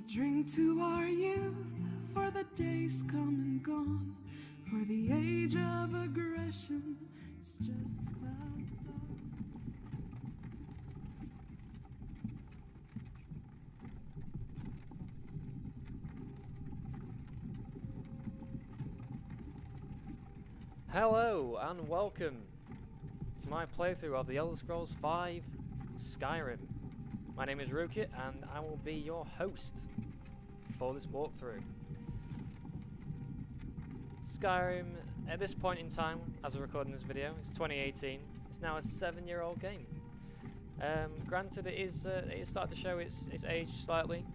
Drink to our youth, for the days come and gone, for the age of aggression is just about done. Hello and welcome to my playthrough of the Elder Scrolls V Skyrim. My name is Raglain and I will be your host for this walkthrough. Skyrim, at this point in time, as I'm recording this video, it's 2018. It's now a 7-year-old game. Granted, it is starting to show its age slightly.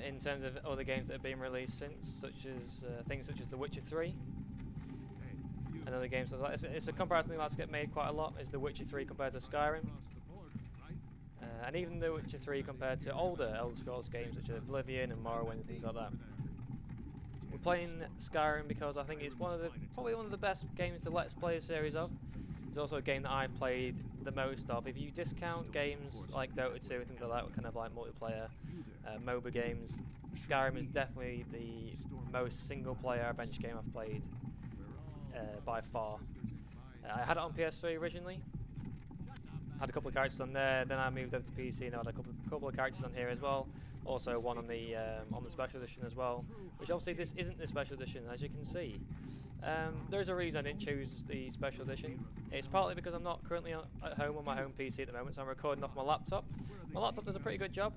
In terms of other games that have been released since, such as things such as The Witcher 3, and other games like that. It's a comparison that's get made quite a lot. Is The Witcher 3 compared to Skyrim, and even The Witcher 3 compared to older Elder Scrolls games such as Oblivion and Morrowind and things like that. We're playing Skyrim because I think it's probably one of the best games to Let's Play a series of. It's also a game that I've played the most of. If you discount games like Dota 2 and things like that, kind of like multiplayer MOBA games, Skyrim is definitely the most single-player adventure game I've played by far. I had it on PS3 originally. Had a couple of characters on there. Then I moved over to PC and I had a couple of characters on here as well. Also one on the special edition as well. Which obviously this isn't the special edition, as you can see. There's a reason I didn't choose the special edition. It's partly because I'm not currently at home on my home PC at the moment, so I'm recording off my laptop. My laptop does a pretty good job.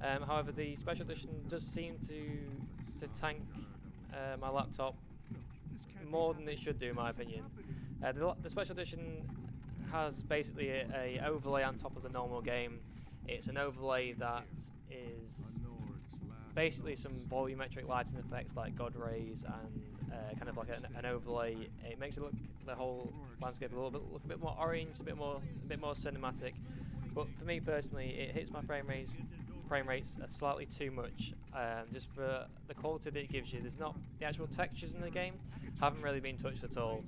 However, the special edition does seem to tank my laptop more than it should do, in my opinion. The special edition has basically a overlay on top of the normal game. It's an overlay that is basically some volumetric lighting effects like God rays and kind of like an overlay. It makes it look the whole landscape look a bit more orange, a bit more cinematic. But for me personally, it hits my frame rates slightly too much. Just for the quality that it gives you. There's not the actual textures in the game haven't really been touched at all.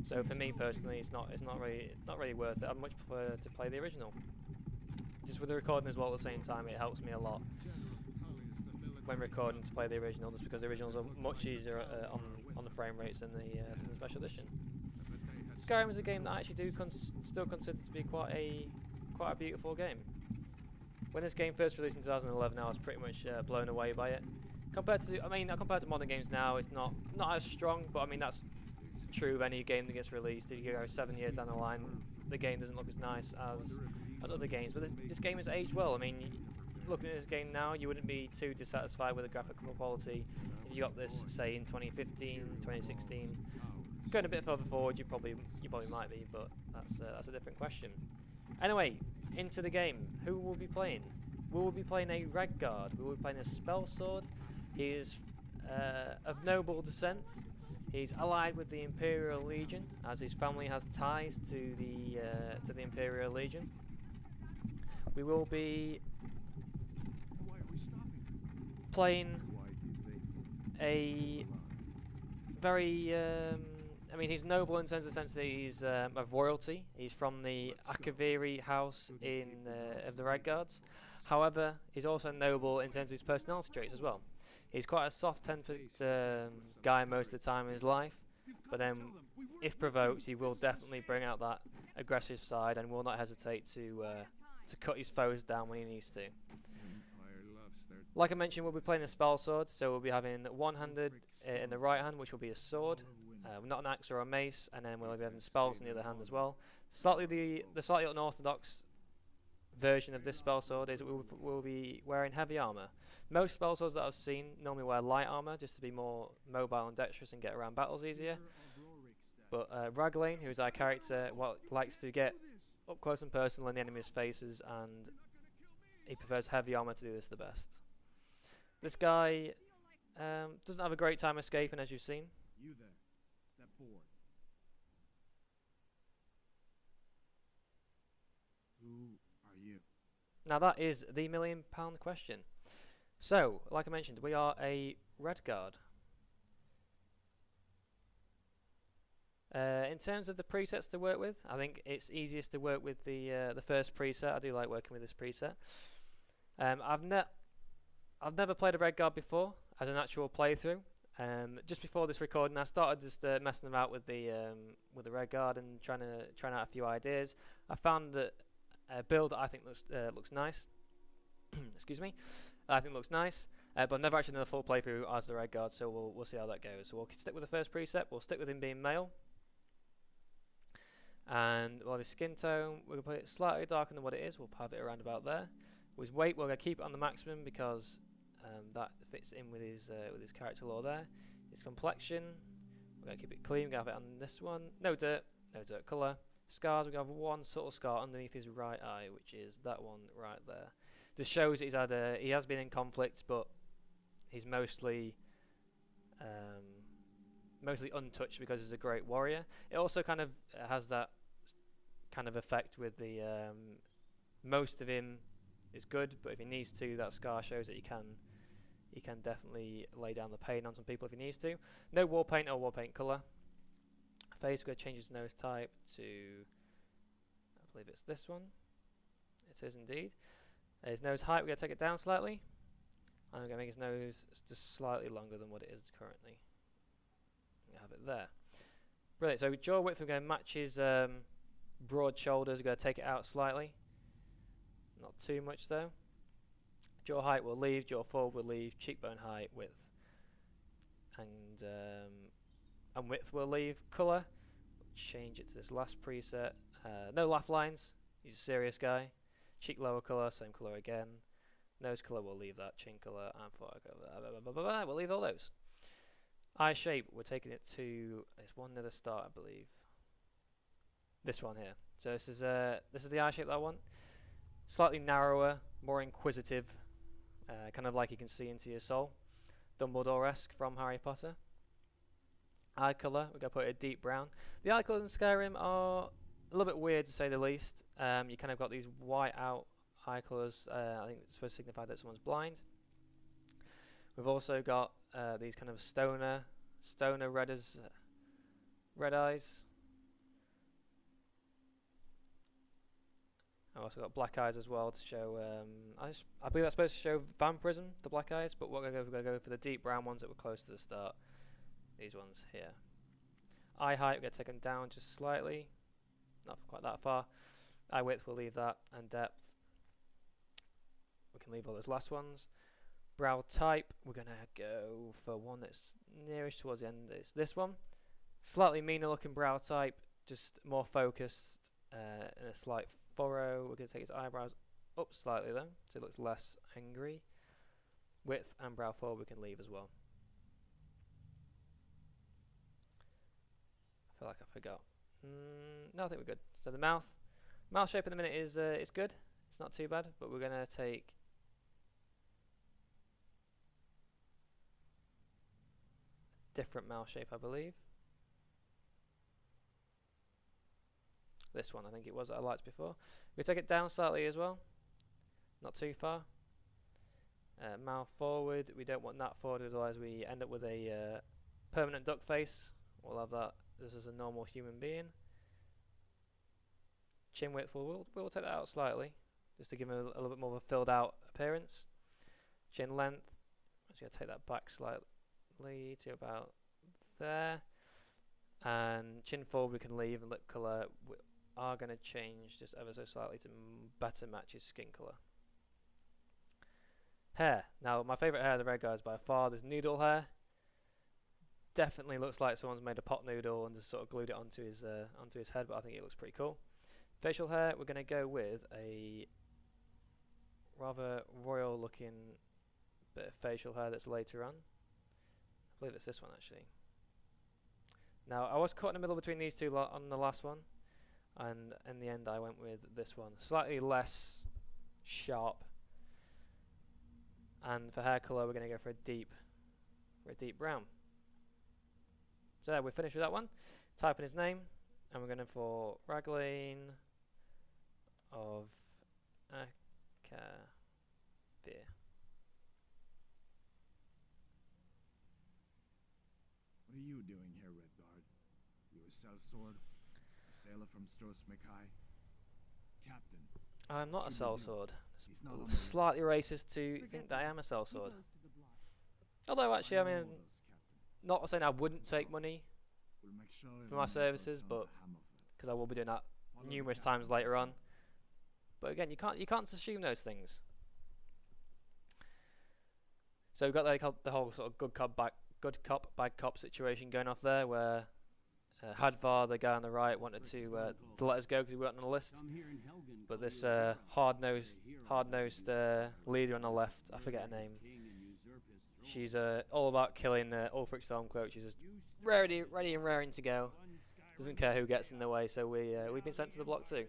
So for me personally, it's not really worth it. I much prefer to play the original. Just with the recording as well at the same time, it helps me a lot when recording to play the original, just because the originals are much easier on the frame rates than the special edition. Skyrim is a game that I actually do still consider to be quite a beautiful game. When this game first released in 2011, I was pretty much blown away by it. Compared to modern games now, it's not as strong, but I mean that's true of any game that gets released. If you go 7 years down the line, the game doesn't look as nice as other games. But this game has aged well. I mean, looking at this game now, you wouldn't be too dissatisfied with the graphical quality if you got this, say, in 2015, 2016. Going a bit further forward, you probably might be, but that's a different question. Anyway, into the game. Who will be playing? We will be playing a Redguard. We will be playing a spell sword. He is of noble descent. He's allied with the Imperial Legion, as his family has ties to the Imperial Legion. We will be playing a very I mean, he's noble in terms of the sense that he's of royalty. He's from the A'Kavir house of the Redguards. However, he's also noble in terms of his personality traits as well. He's quite a soft-tempered guy most of the time in his life, but then, if provoked, he will definitely bring out that aggressive side and will not hesitate to cut his foes down when he needs to. Like I mentioned, we'll be playing a spell sword, so we'll be having one-handed in the right hand, which will be a sword, not an axe or a mace, and then we'll be having spells in the other hand as well. The slightly unorthodox version of this spell sword is that we'll be wearing heavy armor. Most spell swords that I've seen normally wear light armor just to be more mobile and dexterous and get around battles easier. But Raglain, who is our character, likes to get up close and personal in the enemy's faces, and he prefers heavy armor to do this the best. This guy doesn't have a great time escaping, as you've seen. You there, step forward. Who are you? Now that is the £1 million question. So, like I mentioned, we are a Redguard. In terms of the presets to work with, I think it's easiest to work with the first preset. I do like working with this preset. I've never played a Red Guard before as an actual playthrough. Just before this recording, I started just messing about with the Red Guard and trying out a few ideas. I found that a build that I think looks nice. Excuse me, I think looks nice. But I've never actually done a full playthrough as the Red Guard, so we'll see how that goes. So we'll stick with the first preset. We'll stick with him being male, and we'll have his skin tone. We're gonna put it slightly darker than what it is. We'll have it around about there. With his weight, we're gonna keep it on the maximum because that fits in with his character lore there. His complexion, we're going to keep it clean. We're going to have it on this one. No dirt colour. Scars, we're going to have one subtle scar underneath his right eye, which is that one right there. This shows that he has been in conflict, but he's mostly untouched because he's a great warrior. It also kind of has that kind of effect with the most of him is good, but if he needs to, that scar shows that he can definitely lay down the pain on some people if he needs to. No war paint or war paint colour. Face, we're going to change his nose type to, I believe it's this one. It is indeed. His nose height, we're going to take it down slightly. And we're going to make his nose just slightly longer than what it is currently. We have it there. Brilliant. So jaw width, we're going to match his broad shoulders. We're going to take it out slightly. Not too much though. Jaw height we'll leave, jaw forward we'll leave, cheekbone height, width, and width we'll leave. Colour, change it to this last preset. No laugh lines, he's a serious guy. Cheek lower colour, same colour again. Nose colour we'll leave that, chin colour, and forehead we'll leave all those. Eye shape, we're taking it to, it's one near the start I believe. This one here. So this is the eye shape that I want. Slightly narrower, more inquisitive, kind of like you can see into your soul. Dumbledore-esque from Harry Potter. Eye colour, we're going to put it a deep brown. The eye colours in Skyrim are a little bit weird to say the least. You kind of got these white out eye colours. I think it's supposed to signify that someone's blind. We've also got these kind of stoner red eyes. I've also got black eyes as well to show, I believe that's supposed to show vampirism, the black eyes, but we're going to go for the deep brown ones that were close to the start. These ones here. Eye height, we're going to take them down just slightly, not quite that far. Eye width, we'll leave that, and depth. We can leave all those last ones. Brow type, we're going to go for one that's nearest towards the end. It's this one. Slightly meaner looking brow type, just more focused, and a slight furrow. We're going to take his eyebrows up slightly though, so it looks less angry. Width and brow forward we can leave as well. I feel like I forgot. No, I think we're good. So the mouth shape in the minute is good. It's not too bad, but we're going to take a different mouth shape, I believe. This one, I think it was that I liked before. We take it down slightly as well, not too far. Mouth forward, we don't want that forward, otherwise we end up with a permanent duck face. We'll have that. This is a normal human being. Chin width, we'll take that out slightly, just to give him a little bit more of a filled out appearance. Chin length, I'm just going to take that back slightly to about there. And chin forward we can leave, and lip colour we are going to change just ever so slightly to better match his skin colour. Hair. Now my favourite hair of the red guy is by far this noodle hair. Definitely looks like someone's made a pot noodle and just sort of glued it onto his head, but I think it looks pretty cool. Facial hair, we're going to go with a rather royal looking bit of facial hair that's later on. I believe it's this one actually. Now I was caught in the middle between these two on the last one, and in the end I went with this one. Slightly less sharp. And for hair colour we're going to go for a deep brown. So there, we're finished with that one. Type in his name, and we're going to for Raglain of A'Kavir. What are you doing here, Redguard? You a sellsword? A sailor from Stros Mackay? Captain, I'm not a sellsword. He's not on the It's slightly racist to think that I am a sellsword. Although actually, I mean, Orders, Captain. not saying I wouldn't take money We'll make sure for my everyone knows services, our but tongues are hammer fed. because I will be doing that Follow numerous the times captain. later on. But again, you can't assume those things. So we've got the whole sort of good cop bad cop situation going off there, where Hadvar, the guy on the right, wanted to let us go because we weren't on the list. But this hard-nosed leader on the left, I forget her name. She's all about killing Ulfric Stormcloak. She's just ready and raring to go. Doesn't care who gets in the way. So we've been sent to the block too.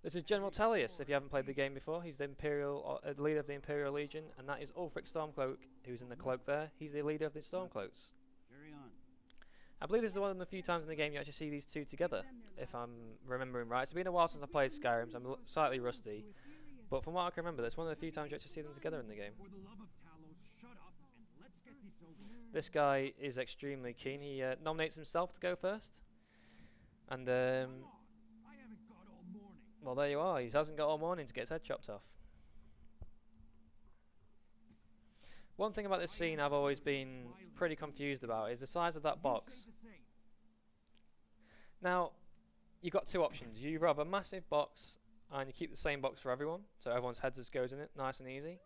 This is General Tellius, if you haven't played the game before. He's the the leader of the Imperial Legion, and that is Ulfric Stormcloak, who's in the cloak there. He's the leader of the Stormcloaks. I believe this is one of the few times in the game you actually see these two together, if I'm remembering right. It's been a while since I played Skyrim, so I'm slightly rusty. But from what I can remember, that's one of the few times you actually see them together in the game. This guy is extremely keen. He nominates himself to go first. And, well, there you are. He hasn't got all morning to get his head chopped off. One thing about this scene I've always been pretty confused about is the size of that box. Now, you've got two options. You either have a massive box and you keep the same box for everyone, so everyone's head just goes in it, nice and easy.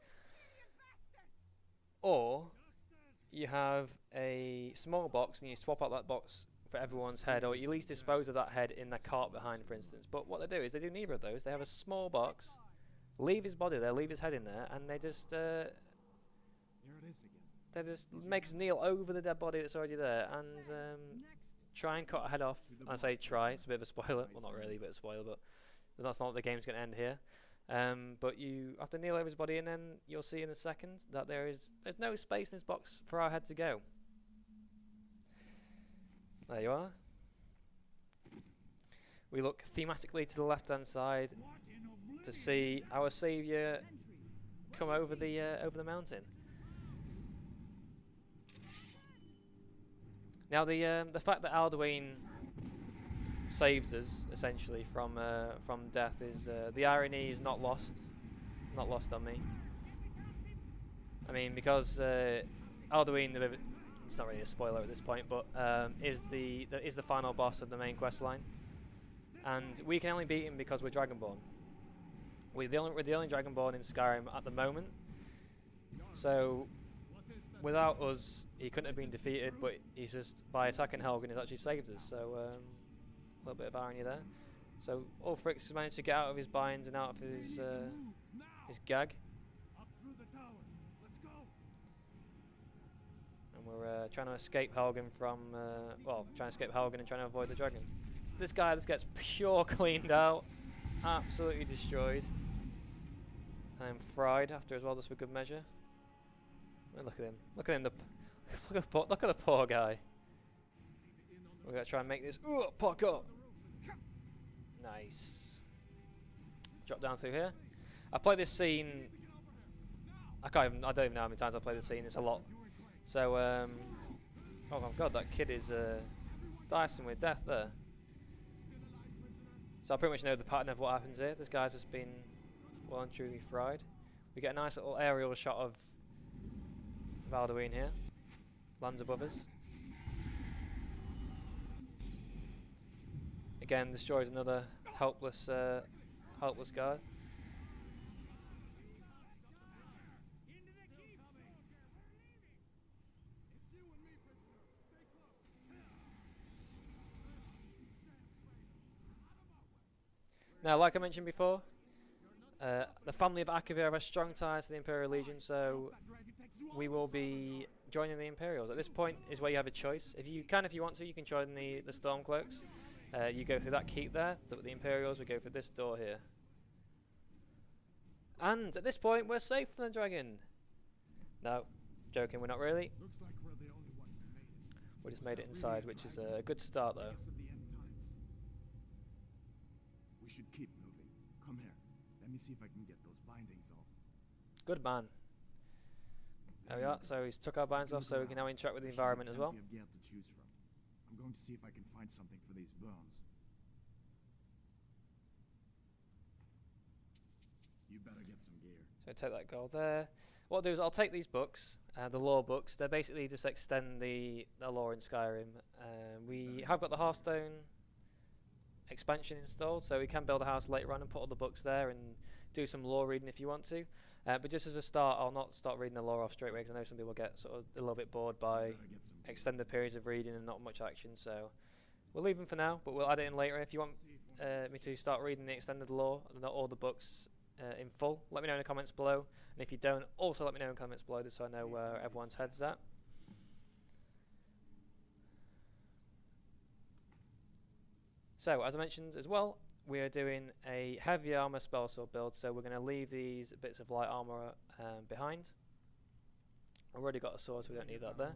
Or you have a small box and you swap out that box for everyone's head, or you at least dispose of that head in the cart behind, for instance. But what they do is they do neither of those. They have a small box, leave his body there, leave his head in there, and they just Here it is again. they just make us kneel over the dead body that's already there and try and cut a head off. I say try, it's a bit of a spoiler. Well, not really a bit of a spoiler, but that's not what the game's going to end here. But you have to kneel over his body, and then you'll see in a second that there's no space in this box for our head to go. There you are. We look thematically to the left-hand side to see our saviour come over the mountain. Now the fact that Alduin saves us essentially from death is the irony is not lost on me. I mean, because Alduin, it's not really a spoiler at this point, but is the final boss of the main quest line, and we can only beat him because we're Dragonborn. We're the only Dragonborn in Skyrim at the moment. So without us, he couldn't have been defeated, but he's just, by attacking Helgen, he's actually saved us. So a little bit of irony there. So Ulfric's managed to get out of his binds and out of his gag. And we're trying to escape Helgen from, trying to escape Helgen and trying to avoid the dragon. This guy just gets pure cleaned out, absolutely destroyed, and fried after as well, just for good measure. Look at him! Look at him! Look at the poor guy. We're gonna try and make this puck up. Nice. Drop down through here. I played this scene. I don't even know how many times I played this scene. It's a lot. So, oh my god, that kid is dicing with death there. So I pretty much know the pattern of what happens here. This guy's just been well and truly fried. We get a nice little aerial shot of Alduin here. Lands above us. Again, destroys another helpless guard. Now, like I mentioned before, the family of A'Kavir have a strong ties to the Imperial Legion, so we will be joining the Imperials. At this point is where you have a choice. If you want to, you can join the Stormcloaks. You go through that keep there, but the Imperials will go through this door here. And at this point, we're safe from the dragon. No, joking, we're not really. Looks like we're the only ones who made it. We just made it inside, which is a good start though. We should keep moving. Come here. Let me see if I can get those bindings off. Good man. There we are. So he's took our binds off, so we can now interact with the environment as well. Plenty of gear to choose from. I'm going to see if I can find something for these burns. get some gear. So take that gold there. What I'll do is I'll take these books, the lore books. They basically just extend the lore in Skyrim. We have got the Hearthstone expansion installed, so we can build a house later on and put all the books there and do some lore reading if you want to. But just as a start, I'll not start reading the lore off straight away because I know some people get sort of a little bit bored by extended periods of reading and not much action. So we'll leave them for now, but we'll add it in later. If you want me to start reading the extended lore and not all the books in full, let me know in the comments below. And if you don't, also let me know in the comments below just so I know where everyone's head's at. So, as I mentioned as well, we are doing a heavy armor spell sword build, so we're going to leave these bits of light armor behind. I've already got a sword, so we don't need that there.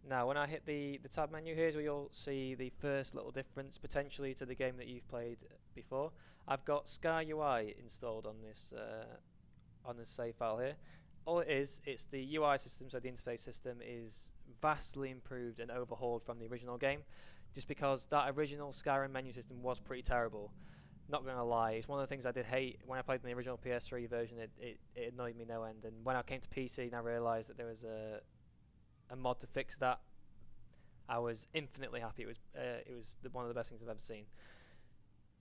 Now, when I hit the tab menu, here's where you'll see the first little difference potentially to the game that you've played before. I've got Sky UI installed on this save file here. All it is, it's the UI system, so the interface system is vastly improved and overhauled from the original game. Just because that original Skyrim menu system was pretty terrible. Not gonna lie, it's one of the things I did hate when I played in the original PS3 version. It annoyed me no end, and when I came to PC and I realised that there was a mod to fix that, I was infinitely happy. It was one of the best things I've ever seen.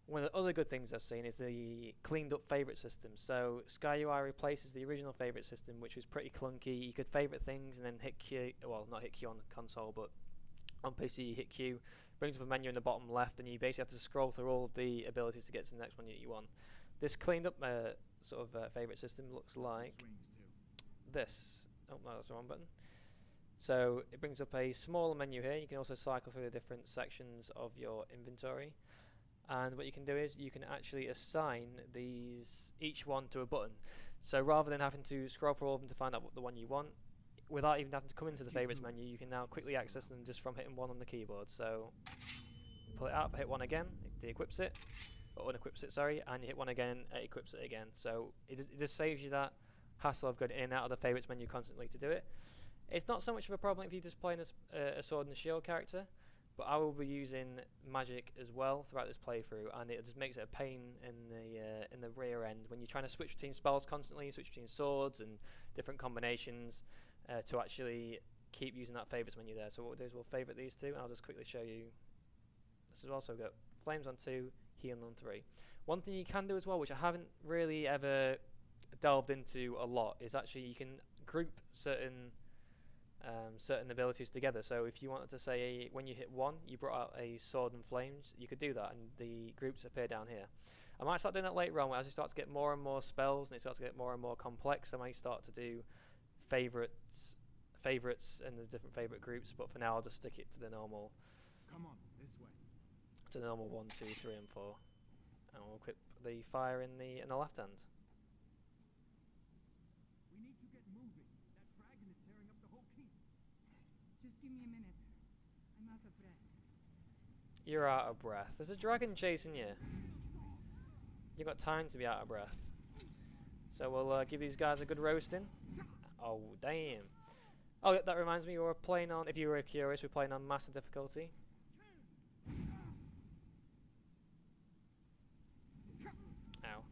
One of the other good things I've seen is the cleaned up favourite system. So Sky UI replaces the original favourite system, which was pretty clunky. You could favourite things and then hit Q, well, not hit Q on the console, but on PC you hit Q, brings up a menu in the bottom left, and you basically have to scroll through all of the abilities to get to the next one that you want. This cleaned up sort of favourite system looks like this. Oh no, that's the wrong button. So it brings up a smaller menu here. You can also cycle through the different sections of your inventory, and what you can do is you can actually assign each one to a button. So rather than having to scroll through all of them to find out what the one you want, without even having to come into the favourites menu, you can now quickly access them just from hitting one on the keyboard. So pull it out, hit one again, it de-equips it, or unequips it, sorry, and you hit one again, it equips it again. So it just saves you that hassle of going in and out of the favourites menu constantly to do it. It's not so much of a problem if you're just playing a sword and shield character, but I will be using magic as well throughout this playthrough, and it just makes it a pain in the rear end when you're trying to switch between spells constantly, switch between swords and different combinations. To actually keep using that favourites menu there. So what we'll do is we'll favourite these two, and I'll just quickly show you. This has also got flames on 2, healing on 3. One thing you can do as well, which I haven't really ever delved into a lot, is actually you can group certain abilities together. So if you wanted to say when you hit 1, you brought out a sword and flames, you could do that, and the groups appear down here. I might start doing that later on, as you start to get more and more spells, and it starts to get more and more complex. I might start to do favorites and the different favorite groups, but for now I'll just stick it to the normal. Come on, this way. To the normal 1, 2, 3, and 4, and we'll equip the fire in the left hand. We need to get moving. That dragon is tearing up the whole keep. Just give me a minute. I'm out of breath. You're out of breath. There's a dragon chasing you. You've got time to be out of breath. So we'll give these guys a good roasting. Oh, damn. Oh, that reminds me, we're playing on, if you were curious, we're playing on massive difficulty. Ow.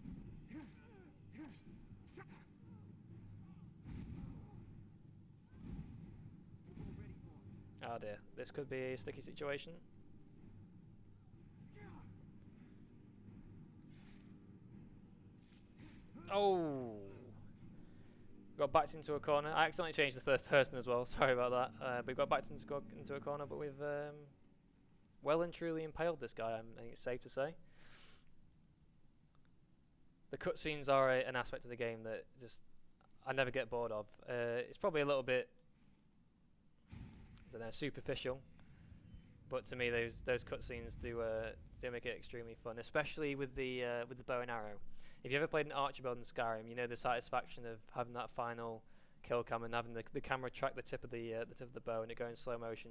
Oh dear, this could be a sticky situation. Oh! Got backed into a corner. I accidentally changed the third person as well. Sorry about that. We got backed into a corner, but we've well and truly impaled this guy. I think it's safe to say. The cutscenes are an aspect of the game that just I never get bored of. It's probably a little bit, I don't know, superficial, but to me those cutscenes do make it extremely fun, especially with the bow and arrow. If you ever played an archer build in Skyrim, you know the satisfaction of having that final kill cam and having the camera track the tip of the bow and it go in slow motion,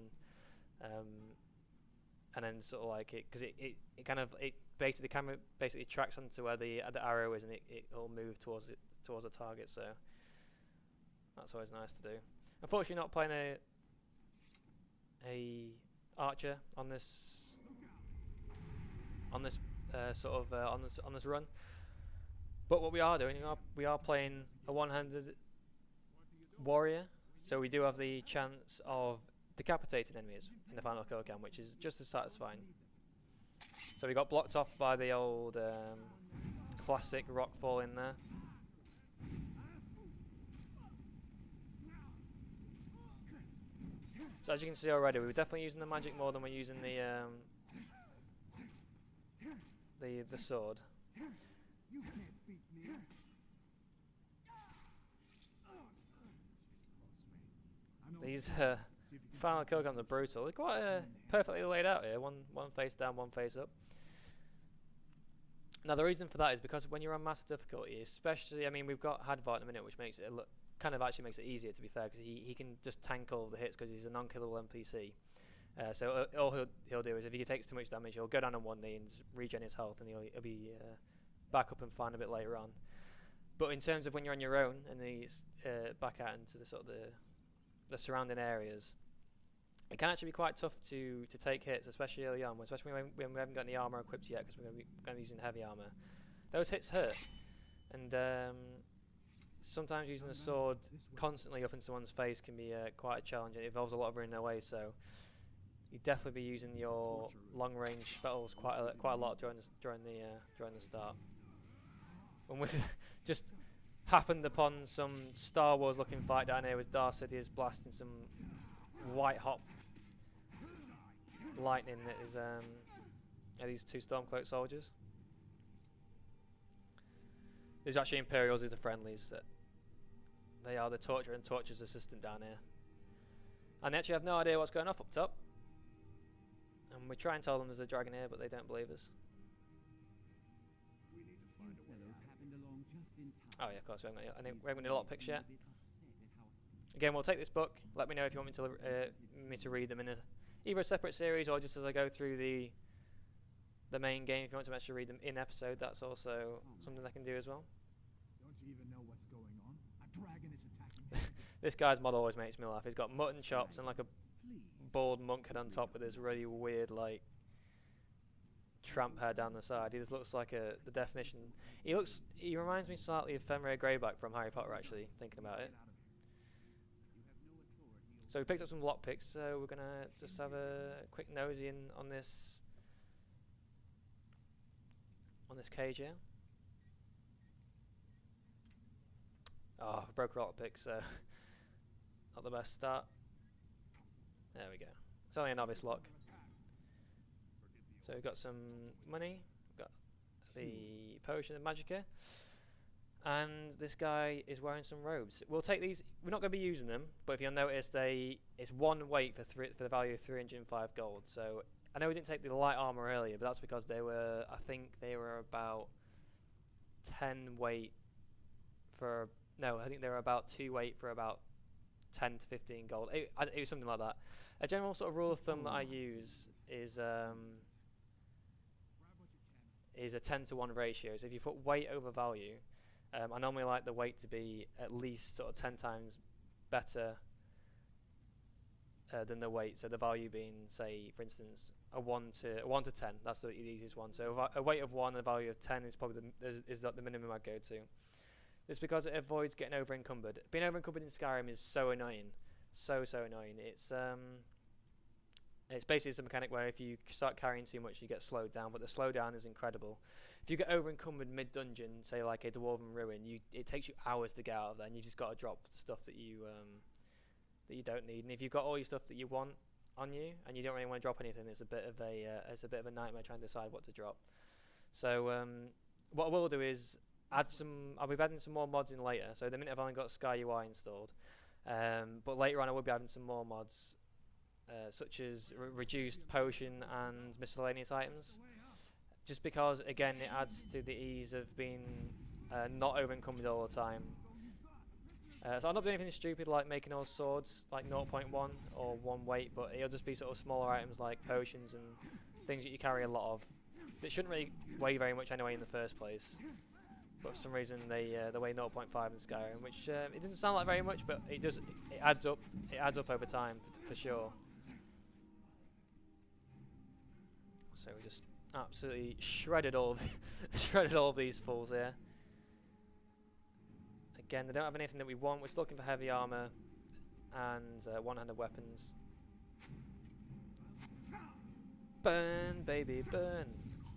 and then sort of like because the camera basically tracks onto where the arrow is and it'll move towards the target. So that's always nice to do. Unfortunately, not playing a archer on this run. But what we are doing, we are playing a one-handed warrior, so we do have the chance of decapitating enemies in the final kill cam, which is just as satisfying. So we got blocked off by the old classic rockfall in there. So as you can see already, we were definitely using the magic more than we're using the sword. These final kill cams are brutal. They're quite perfectly laid out here. One face down, one face up. Now the reason for that is because when you're on massive difficulty, especially, I mean, we've got Hadvar in a minute, which makes it look kind of actually makes it easier, to be fair, because he can just tank all the hits because he's a non-killable NPC. So all he'll do is if he takes too much damage, he'll go down on one knee and regen his health, and he'll be back up and fine a bit later on. But in terms of when you're on your own and he's back out into the sort of the surrounding areas, it can actually be quite tough to take hits, especially early on, especially when we haven't got any armor equipped yet, because we're going to be using heavy armor. Those hits hurt, and sometimes using a sword constantly up in someone's face can be quite a challenge. It involves a lot of running away, so you'd definitely be using your long range spells quite a lot during the start. And we've just happened upon some Star Wars looking fight down here with Darth Sidious blasting some white hot lightning that is these two Stormcloak soldiers. These are actually Imperials, these are friendlies. They are the Torture and Torture's assistant down here. And they actually have no idea what's going off up top. And we try and tell them there's a dragon here, but they don't believe us. Oh yeah, of course, we haven't got a lot of picks yet. Again, we'll take this book. Let me know if you want me to read them in either a separate series or just as I go through the main game. If you want to actually read them in episode, that's also something I can do as well. Don't you even know what's going on? A dragon is attacking. This guy's mod always makes me laugh. He's got mutton chops and like a bald monk head on top with this really weird like tramp hair down the side. He just looks like the definition. He reminds me slightly of Fenrir Greyback from Harry Potter, actually, thinking about it. So we picked up some lockpicks, so we're gonna just have a quick nosy in on this cage here. Oh, I broke a lockpick, so not the best start. There we go. It's only a novice lock. So we've got some money, we've got the potion of magicka, and this guy is wearing some robes. We'll take these. We're not going to be using them, but if you'll notice, it's one weight for the value of 305 gold. So I know we didn't take the light armor earlier, but that's because they were, I think they were about 10 weight for, no, I think they were about 2 weight for about 10 to 15 gold. It was something like that. A general sort of rule of thumb that I use is a 10 to 1 ratio. So if you put weight over value, I normally like the weight to be at least sort of 10 times better than the weight. So the value being, say, for instance, a 1 to 10. That's the easiest one. So a weight of 1 and a value of 10 is probably the minimum I'd go to. It's because it avoids getting over encumbered. Being over encumbered in Skyrim is so annoying, so annoying. It's basically a mechanic where if you start carrying too much, you get slowed down, but the slowdown is incredible. If you get over encumbered mid-dungeon, say like a Dwarven Ruin, it takes you hours to get out of there, and you've just got to drop the stuff that you don't need. And if you've got all your stuff that you want on you, and you don't really want to drop anything, it's a bit of a nightmare trying to decide what to drop. So what I will do is I'll be adding some more mods in later. So the minute I've only got Sky UI installed, but later on I will be adding some more mods. Such as reduced potion and miscellaneous items, just because again it adds to the ease of being not over encumbered all the time. So I'm not doing anything stupid like making all swords like 0.1 or 1 weight, but it'll just be sort of smaller items like potions and things that you carry a lot of that shouldn't really weigh very much anyway in the first place, but for some reason they weigh 0.5 in Skyrim, which it doesn't sound like very much, but it adds up over time for sure. So we just absolutely shredded all of these fools here. Again, they don't have anything that we want. We're still looking for heavy armor and one-handed weapons. Burn, baby, burn.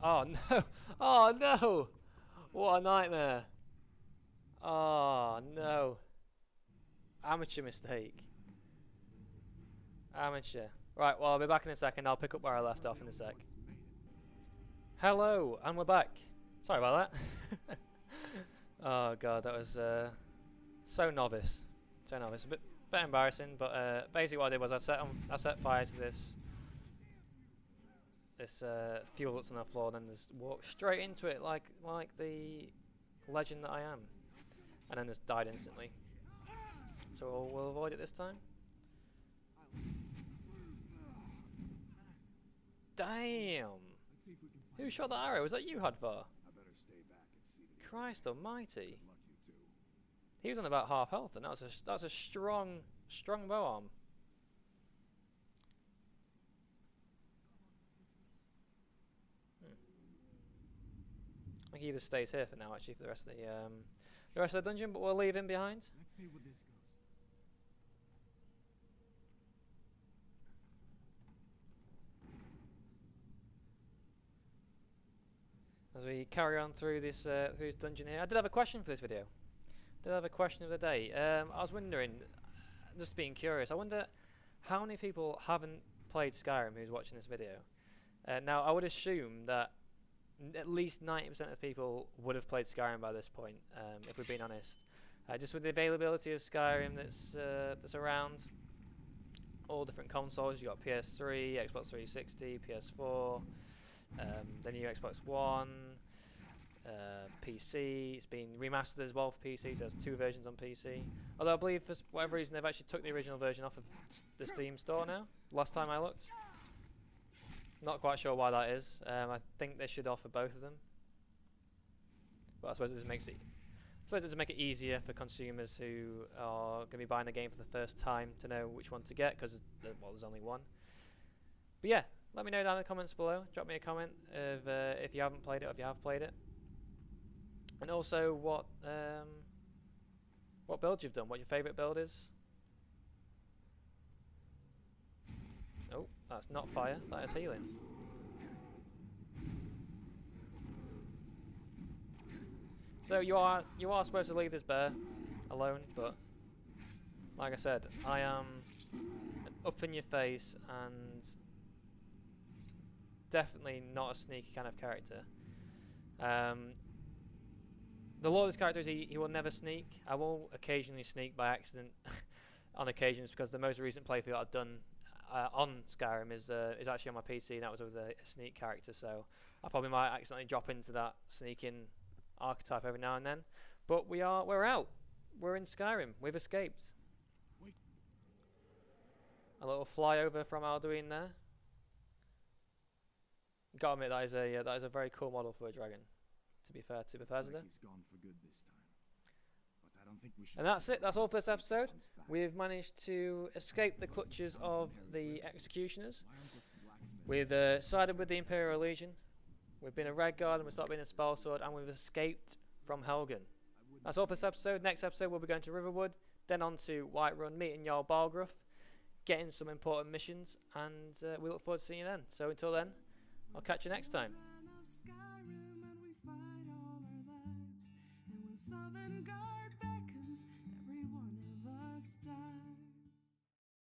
Oh no! Oh no! What a nightmare! Oh no! Amateur mistake. Amateur. Right, well, I'll be back in a second. I'll pick up where I left off in a sec. Hello, and we're back. Sorry about that. Oh god, that was so novice. So novice. A bit embarrassing, but basically what I did was I set fire to this fuel that's on the floor, and then just walked straight into it like the legend that I am, and then just died instantly. So we'll avoid it this time. Damn! Who shot that arrow? Was that you, Hadvar? Christ Almighty! He was on about half health, and that's a strong bow arm. I think he either stays here for now, actually, for the rest of the dungeon, but we'll leave him behind. Let's see where this goes. As we carry on through this dungeon here, I did have a question for this video. Did have a question of the day. I was wondering, just being curious, I wonder how many people haven't played Skyrim who's watching this video. Now, I would assume that at least 90% of people would have played Skyrim by this point, if we're being honest. Just with the availability of Skyrim that's around, all different consoles. You got PS3, Xbox 360, PS4. The new Xbox One, PC. It's been remastered as well for PC, so there's 2 versions on PC. Although I believe for whatever reason they've actually took the original version off of the Steam store now. Last time I looked. Not quite sure why that is. I think they should offer both of them. But I suppose it just makes it. I suppose it does make it easier for consumers who are going to be buying the game for the first time to know which one to get, because there's only one. But yeah. Let me know down in the comments below. Drop me a comment of if you haven't played it or if you have played it, and also what build you've done. What your favourite build is. Oh, that's not fire. That is healing. So you are supposed to leave this bear alone, but like I said, I am up in your face and definitely not a sneaky kind of character. The law of this character is he will never sneak. I will occasionally sneak by accident on occasions, because the most recent playthrough I've done on Skyrim is actually on my PC, and that was with a sneak character, so I probably might accidentally drop into that sneaking archetype every now and then. But we're out. We're in Skyrim. We've escaped. Wait. A little flyover from Alduin there. Gotta admit, that is a very cool model for a dragon. To be fair to Bethesda. He's gone for good this time. But I don't think we should. And that's it. That's all for this episode. We've managed to escape the clutches of the executioners. We've sided with the Imperial Legion. We've been a Red Guard, and we've started being a Spellsword, and we've escaped from Helgen. That's all for this episode. Next episode, we'll be going to Riverwood, then on to Whiterun, meeting Jarl Balgruuf, getting some important missions, and we look forward to seeing you then. So until then, I'll catch you next time. Skyrim, and we fight all our lives. And when Southern Guard beckons,